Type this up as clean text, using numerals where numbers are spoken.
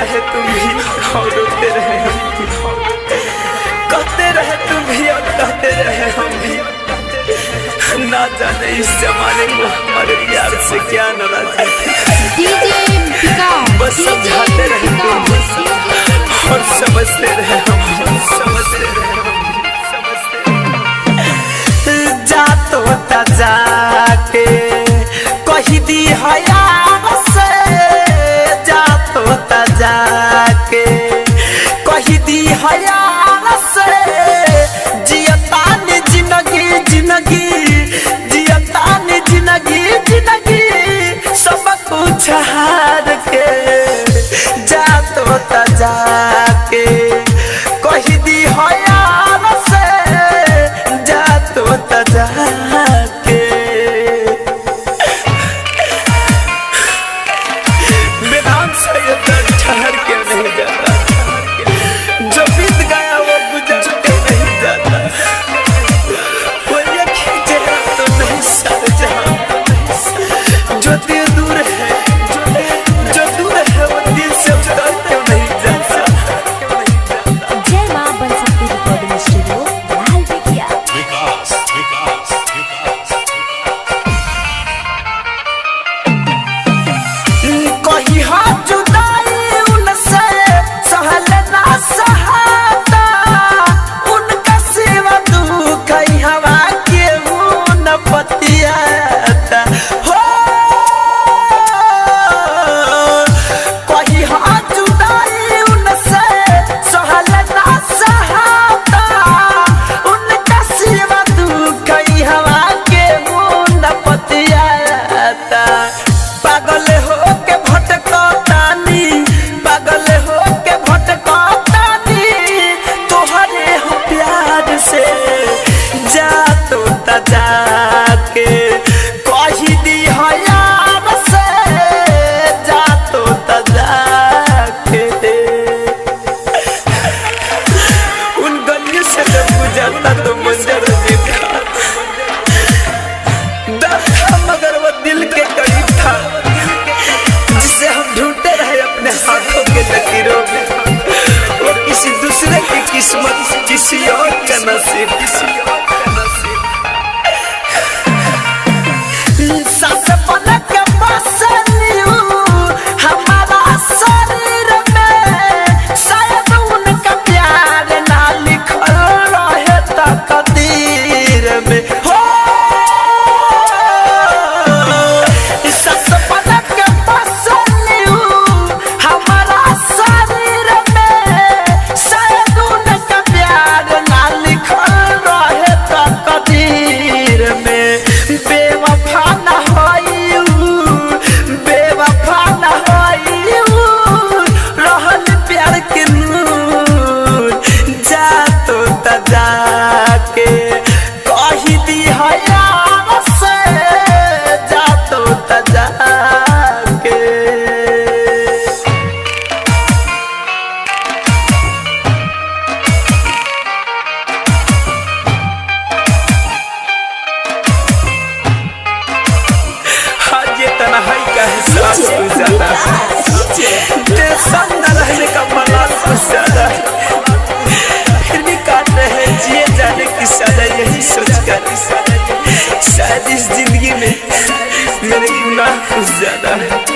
रहे तुम भी और रोते रहे हम भी, कहते रहे तुम भी और कहते रहे हम भी। ना जाने इस जमाने को हमारे प्यार से क्या नाराज़ी थी। बस समझाते रहे तुम और समझते रहे हम, समझते रहे हम, समझते रहे। जा तो जाके कही दी है यार से, जा तो जाके कही दी है यार से। जियता ने जिंदगी जिंदगी, जियता ने जिंदगी जिंदगी, सब कुछ हार के। जा तो जाके कही दी है यार से, जा तो जाके। बेनाम से ये दर्द ठहर के नहीं जाता, जो बीत गया वो गुजर के नहीं जाता। वो ये खींचे तो नहीं सर जहां, जो दिल दूर है, जो दूर है वो दिल से उतर के नहीं जाता। जय मां बनशक्ति रिकॉर्डिंग स्टूडियो लाल बेगिया। कही हाथ जुदाई उनसे सहल ना सहाता, उनका सिवा दुख हवा के न पतियाता हो। कही हाथ जुदाई उनसे सहल ना सहाता, उनका सिवा दुख हवा के न पतियाता। पागल हो के भटकतानी, पागल हो के भटकतानी, तोहरे हो प्यार से। जा तो जाके कही दी है यार से, जा तो जाके। उन गलियों से जब गुजरता तो मंजर अजीब था, दर्द था मगर वो दिल के करीब था, जिसे हम ढूंढते रहे अपने हाथों के लकीरों में। वो किसी दूसरे की किस्मत, किसी और का नसीब, किसी और का नसीब। सांस पलक के बसलियो हमारा शरीर में, शायद उनका प्यार ना लिखल रहे तकदीर में हो। सांस पलक के बसलियो हमारा शरीर में, शायद उनका प्यार ना लिखल रहे तकदीर में। बेवफा ना होइयू, बेवफा ना होइयू, रहल प्यार के नूर। जा तो जाके कही दी है यार से, जा तो जाके। आज ये तन्हाई का एहसास कुछ ज्यादा है, तेरे संग न रहने का मलाल कुछ ज्यादा है। फिर भी काट रहे हैं जिए जाने की सजा, यही सोचकर शायद इस जिंदगी में मेरे गुनाह कुछ ज्यादा है।